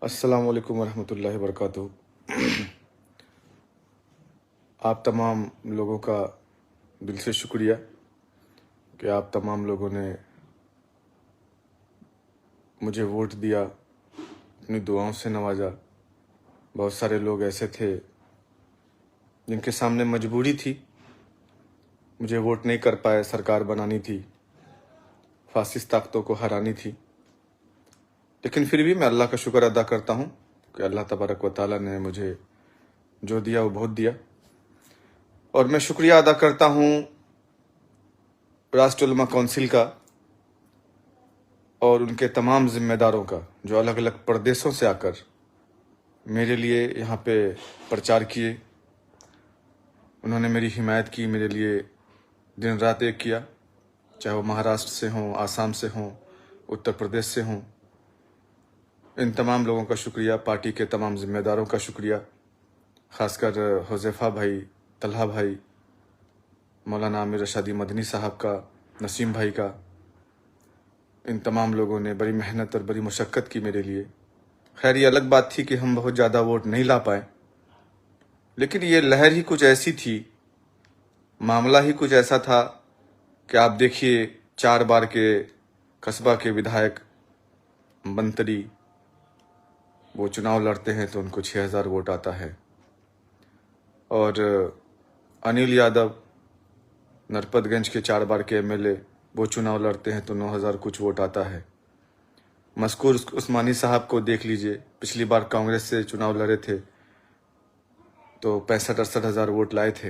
अस्सलाम वालेकुम वरहमतुल्लाहि वबरकातुहू। आप तमाम लोगों का दिल से शुक्रिया कि आप तमाम लोगों ने मुझे वोट दिया, अपनी दुआओं से नवाजा। बहुत सारे लोग ऐसे थे जिनके सामने मजबूरी थी, मुझे वोट नहीं कर पाए, सरकार बनानी थी, फासिस्ट ताकतों को हरानी थी। लेकिन फिर भी मैं अल्लाह का शुक्र अदा करता हूँ कि अल्लाह तबारक व तआला ने मुझे जो दिया वो बहुत दिया। और मैं शुक्रिया अदा करता हूँ राष्ट्रीय उलमा काउंसिल का और उनके तमाम जिम्मेदारों का, जो अलग अलग प्रदेशों से आकर मेरे लिए यहाँ पे प्रचार किए। उन्होंने मेरी हिमायत की, मेरे लिए दिन रात एक किया, चाहे वो महाराष्ट्र से हों, आसाम से हों, उत्तर प्रदेश से हों। इन तमाम लोगों का शुक्रिया, पार्टी के तमाम जिम्मेदारों का शुक्रिया, ख़ासकर हुज़ैफ़ा भाई, तलहा भाई, मौलाना आमिर रशादी मदनी साहब का, नसीम भाई का। इन तमाम लोगों ने बड़ी मेहनत और बड़ी मशक्क़त की मेरे लिए। खैर, ये अलग बात थी कि हम बहुत ज़्यादा वोट नहीं ला पाए, लेकिन ये लहर ही कुछ ऐसी थी, मामला ही कुछ ऐसा था कि आप देखिए 4 बार के कस्बा के विधायक, मंत्री, वो चुनाव लड़ते हैं तो उनको 6000 वोट आता है। और अनिल यादव नरपतगंज के 4 बार के एमएलए, वो चुनाव लड़ते हैं तो 9000 कुछ वोट आता है। मज़कूर उस्मानी साहब को देख लीजिए, पिछली बार कांग्रेस से चुनाव लड़े थे तो 65-68 हज़ार वोट लाए थे,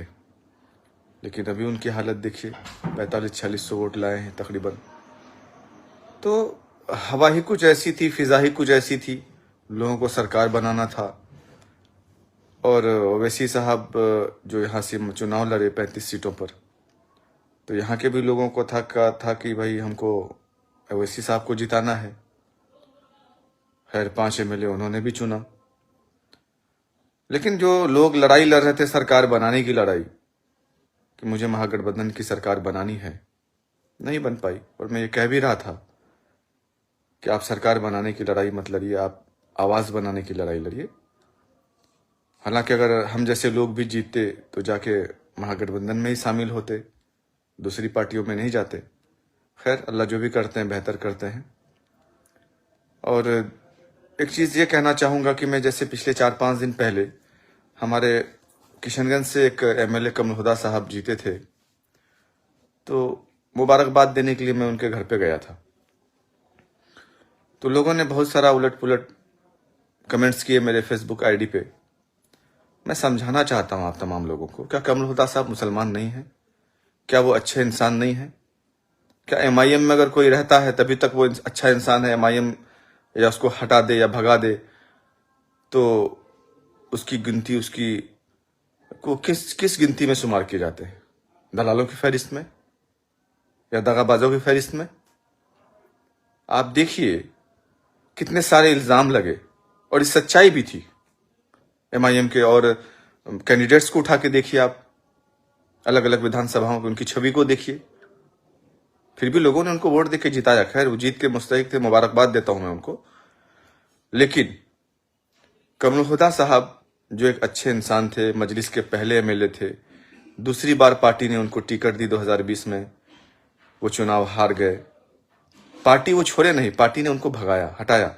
लेकिन अभी उनकी हालत देखिए, 4500-4600 वोट लाए हैं तकरीबन। तो हवा ही कुछ ऐसी थी, फिजा ही कुछ ऐसी थी, लोगों को सरकार बनाना था। और ओवैसी साहब जो यहाँ से चुनाव लड़े 35 सीटों पर, तो यहाँ के भी लोगों को था कि भाई हमको ओवैसी साहब को जिताना है। खैर 5 एमएलए उन्होंने भी चुना, लेकिन जो लोग लड़ाई लड़ रहे थे सरकार बनाने की लड़ाई, कि मुझे महागठबंधन की सरकार बनानी है, नहीं बन पाई। और मैं ये कह भी रहा था कि आप सरकार बनाने की लड़ाई मत लड़िए, आप आवाज़ बनाने की लड़ाई लड़िए। हालांकि अगर हम जैसे लोग भी जीतते तो जाके महागठबंधन में ही शामिल होते, दूसरी पार्टियों में नहीं जाते। खैर, अल्लाह जो भी करते हैं बेहतर करते हैं। और एक चीज़ ये कहना चाहूँगा कि मैं जैसे पिछले 4-5 दिन पहले हमारे किशनगंज से एक एमएलए कमल हुदा साहब जीते थे, तो मुबारकबाद देने के लिए मैं उनके घर पे गया था। तो लोगों ने बहुत सारा उलट पुलट कमेंट्स किए मेरे फेसबुक आईडी पे। मैं समझाना चाहता हूँ आप तमाम लोगों को, क्या कमल हुदा साहब मुसलमान नहीं हैं? क्या वो अच्छे इंसान नहीं हैं? क्या एमआईएम में अगर कोई रहता है तभी तक वो अच्छा इंसान है? एमआईएम या उसको हटा दे या भगा दे तो उसकी गिनती, उसकी को किस गिनती में शुमार किए जाते हैं? दलालों की फहरिस्त में या दगाबाजों की फहरिस्त में? आप देखिए कितने सारे इल्ज़ाम लगे, और इस सच्चाई भी थी एमआईएम के। और कैंडिडेट्स को उठा के देखिए आप, अलग अलग विधानसभाओं की उनकी छवि को देखिए, फिर भी लोगों ने उनको वोट देके जिताया। खैर, वो जीत के मुस्तहिक थे, मुबारकबाद देता हूं मैं उनको। लेकिन कमल हुदा साहब जो एक अच्छे इंसान थे, मजलिस के पहले एमएलए थे, दूसरी बार पार्टी ने उनको टिकट दी 2020 में, वो चुनाव हार गए। पार्टी वो छोड़े नहीं, पार्टी ने उनको भगाया, हटाया,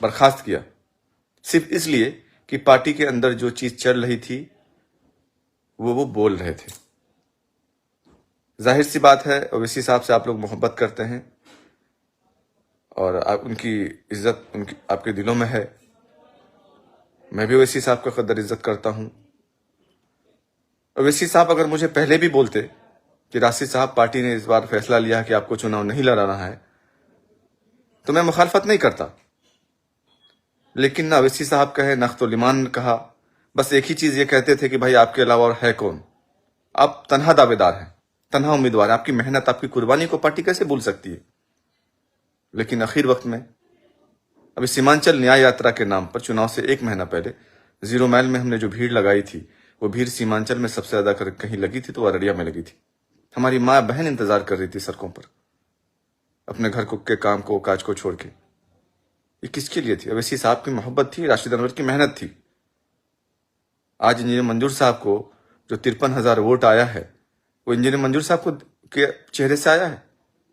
बर्खास्त किया, सिर्फ इसलिए कि पार्टी के अंदर जो चीज चल रही थी वो बोल रहे थे। जाहिर सी बात है, ओवैसी साहब से आप लोग मोहब्बत करते हैं और उनकी इज्जत उनकी आपके दिलों में है। मैं भी ओवैसी साहब का कदर इज्जत करता हूं। ओवैसी साहब अगर मुझे पहले भी बोलते कि राशिद साहब, पार्टी ने इस बार फैसला लिया कि आपको चुनाव नहीं लड़ाना है, तो मैं मुखालफत नहीं करता। लेकिन ना ओवैसी साहब कहे, ना अख्तर लिमान कहा, बस एक ही चीज ये कहते थे कि भाई आपके अलावा और है कौन? आप तन्हा दावेदार हैं, तन्हा उम्मीदवार है, आपकी मेहनत, आपकी कुर्बानी को पार्टी कैसे भूल सकती है? लेकिन आखिर वक्त में अभी सीमांचल न्याय यात्रा के नाम पर चुनाव से 1 महीना पहले 0 माइल में हमने जो भीड़ लगाई थी, वो भीड़ सीमांचल में सबसे ज्यादा कहीं लगी थी तो अररिया में लगी थी। हमारी माँ बहन इंतजार कर रही थी सड़कों पर, अपने घर के काम को, काज को छोड़ के। ये किसके लिए थी? अवैसी साहब की मोहब्बत थी, राशिद अनवर की मेहनत थी। आज इंजीनियर मंजूर साहब को जो 53,000 वोट आया है, वो इंजीनियर मंजूर साहब को के चेहरे से आया है?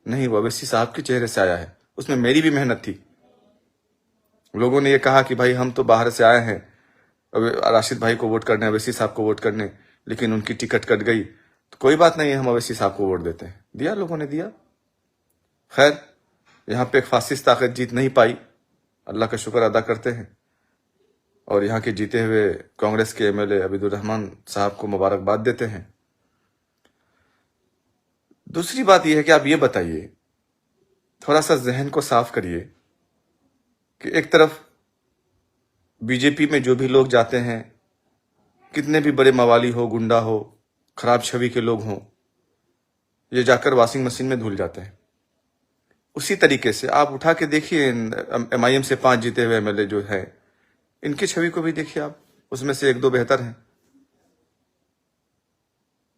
नहीं, वो अवैसी साहब के चेहरे से आया है। उसमें मेरी भी मेहनत थी। लोगों ने ये कहा कि भाई हम तो बाहर से आए हैं राशिद भाई को वोट करने, अवैसी साहब को वोट करने, लेकिन उनकी टिकट कट गई, तो कोई बात नहीं है, हम अवैसी साहब को वोट देते हैं। दिया, लोगों ने दिया। खैर, यहाँ पे एक फासिस्ट ताकत जीत नहीं पाई, अल्लाह का शुक्र अदा करते हैं, और यहाँ के जीते हुए कांग्रेस के एमएलए अबीदुर रहमान साहब को मुबारकबाद देते हैं। दूसरी बात यह है कि आप ये बताइए, थोड़ा सा जहन को साफ करिए कि एक तरफ बीजेपी में जो भी लोग जाते हैं, कितने भी बड़े मवाली हो, गुंडा हो, खराब छवि के लोग हों, ये जाकर वॉशिंग मशीन में धुल जाते हैं। उसी तरीके से आप उठा के देखिए एमआईएम से 5 जीते हुए एमएलए जो है, इनकी छवि को भी देखिए आप, उसमें से 1-2 बेहतर हैं,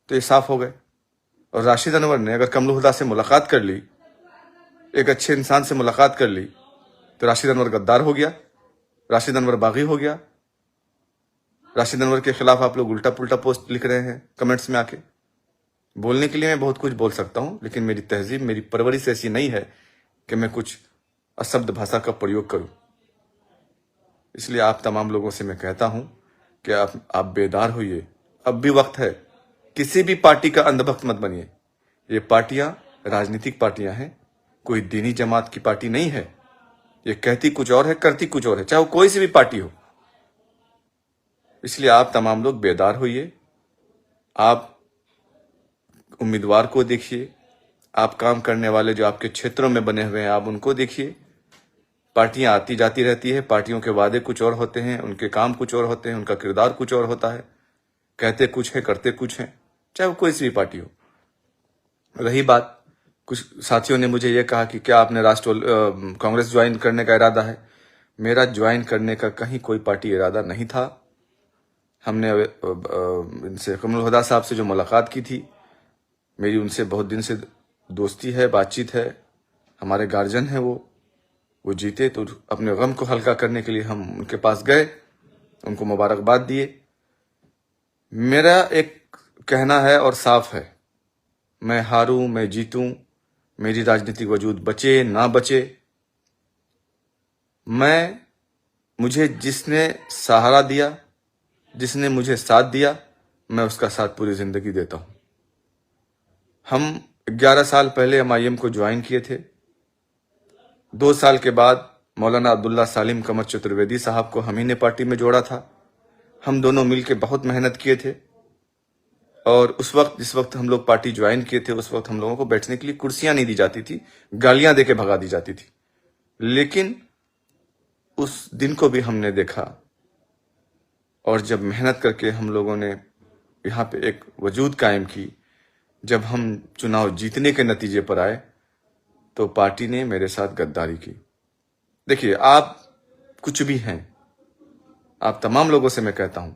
तो ये साफ हो गए। और राशिद अनवर ने अगर कमल हुदा से मुलाकात कर ली, एक अच्छे इंसान से मुलाकात कर ली, तो राशिद अनवर गद्दार हो गया, राशिद अनवर बागी हो गया। राशिद अनवर के खिलाफ आप लोग उल्टा पुल्टा पोस्ट लिख रहे हैं कमेंट्स में आके। बोलने के लिए मैं बहुत कुछ बोल सकता हूं, लेकिन मेरी तहजीब, मेरी परवरिश ऐसी नहीं है कि मैं कुछ अशब्द भाषा का प्रयोग करूं। इसलिए आप तमाम लोगों से मैं कहता हूं कि आप बेदार होइए, अब भी वक्त है। किसी भी पार्टी का अंधभक्त मत बनिए। ये पार्टियां राजनीतिक पार्टियां हैं, कोई दीनी जमात की पार्टी नहीं है। ये कहती कुछ और है, करती कुछ और है, चाहे वो कोई सी भी पार्टी हो। इसलिए आप तमाम लोग बेदार होइए, आप उम्मीदवार को देखिए, आप काम करने वाले जो आपके क्षेत्रों में बने हुए हैं, आप उनको देखिए। पार्टियां आती जाती रहती है, पार्टियों के वादे कुछ और होते हैं, उनके काम कुछ और होते हैं, उनका किरदार कुछ और होता है, कहते कुछ है, करते कुछ है, चाहे वो कोई सी भी पार्टी हो। रही बात, कुछ साथियों ने मुझे ये कहा कि क्या आपने कांग्रेस ज्वाइन करने का इरादा है? मेरा ज्वाइन करने का कहीं कोई पार्टी इरादा नहीं था। हमने इनसे कमल हुदा साहब से जो मुलाकात की थी, मेरी उनसे बहुत दिन से दोस्ती है, बातचीत है, हमारे गार्जियन हैं वो जीते तो अपने गम को हल्का करने के लिए हम उनके पास गए, उनको मुबारकबाद दिए। मेरा एक कहना है और साफ है, मैं हारूं, मैं जीतूं, मेरी राजनीतिक वजूद बचे ना बचे, मुझे जिसने सहारा दिया, जिसने मुझे साथ दिया, मैं उसका साथ पूरी जिंदगी देता हूं। हम 11 साल पहले एमआईएम को ज्वाइन किए थे। 2 साल के बाद मौलाना अब्दुल्ला सालिम कमर चतुर्वेदी साहब को हम ही ने पार्टी में जोड़ा था। हम दोनों मिलकर बहुत मेहनत किए थे, और उस वक्त जिस वक्त हम लोग पार्टी ज्वाइन किए थे, उस वक्त हम लोगों को बैठने के लिए कुर्सियां नहीं दी जाती थी, गालियां देके भगा दी जाती थी। लेकिन उस दिन को भी हमने देखा, और जब मेहनत करके हम लोगों ने यहाँ पे एक वजूद कायम की, जब हम चुनाव जीतने के नतीजे पर आए, तो पार्टी ने मेरे साथ गद्दारी की। देखिए, आप कुछ भी हैं, आप तमाम लोगों से मैं कहता हूं,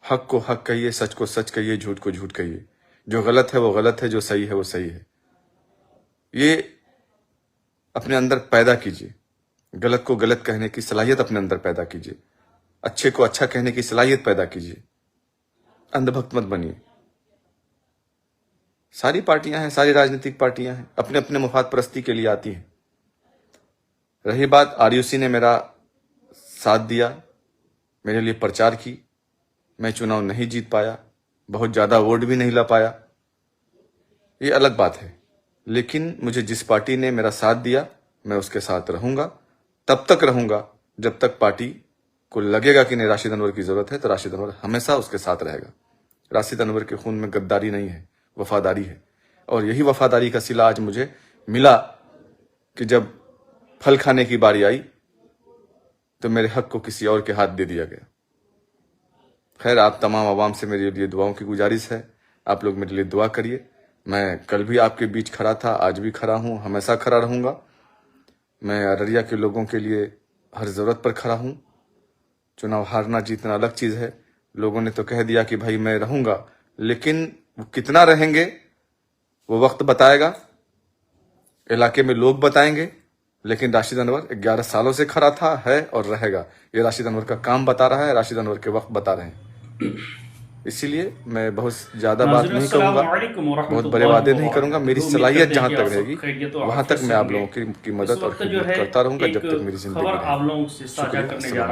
हक को हक कहिए, सच को सच कहिए, झूठ को झूठ कहिए। जो गलत है वो गलत है, जो सही है वो सही है। ये अपने अंदर पैदा कीजिए, गलत को गलत कहने की सलाहियत अपने अंदर पैदा कीजिए, अच्छे को अच्छा कहने की सलाहियत पैदा कीजिए, अंधभक्त मत बनिए। सारी पार्टियां हैं, सारी राजनीतिक पार्टियां हैं, अपने अपने मुफाद परस्ती के लिए आती हैं। रही बात, आरयूसी ने मेरा साथ दिया, मेरे लिए प्रचार की, मैं चुनाव नहीं जीत पाया, बहुत ज्यादा वोट भी नहीं ला पाया, ये अलग बात है। लेकिन मुझे जिस पार्टी ने मेरा साथ दिया, मैं उसके साथ रहूंगा, तब तक रहूंगा जब तक पार्टी को लगेगा कि नहीं राशिद अनवर की जरूरत है, तो राशिद अनवर हमेशा उसके साथ रहेगा। राशिद अनवर के खून में गद्दारी नहीं है, वफादारी है। और यही वफादारी का सिला आज मुझे मिला कि जब फल खाने की बारी आई, तो मेरे हक को किसी और के हाथ दे दिया गया। खैर, आप तमाम आवाम से मेरे लिए दुआओं की गुजारिश है, आप लोग मेरे लिए दुआ करिए। मैं कल भी आपके बीच खड़ा था, आज भी खड़ा हूं, हमेशा खड़ा रहूंगा। मैं अररिया के लोगों के लिए हर जरूरत पर खड़ा हूं। चुनाव हारना जीतना अलग चीज है। लोगों ने तो कह दिया कि भाई मैं रहूंगा, लेकिन वो कितना रहेंगे वो वक्त बताएगा, इलाके में लोग बताएंगे, लेकिन राशिद अनवर 11 सालों से खड़ा था, है और रहेगा। ये राशिद अनवर का काम बता रहा है, राशिद अनवर के वक्त बता रहे हैं। इसीलिए मैं बहुत ज़्यादा बात नहीं करूँगा, बहुत बड़े वादे नहीं करूँगा। मेरी सलाहियत जहाँ तक रहेगी वहाँ तक मैं आप लोगों की मदद और खिदमत करता रहूँगा जब तक मेरी जिंदगी रहेगी। शुक्रिया।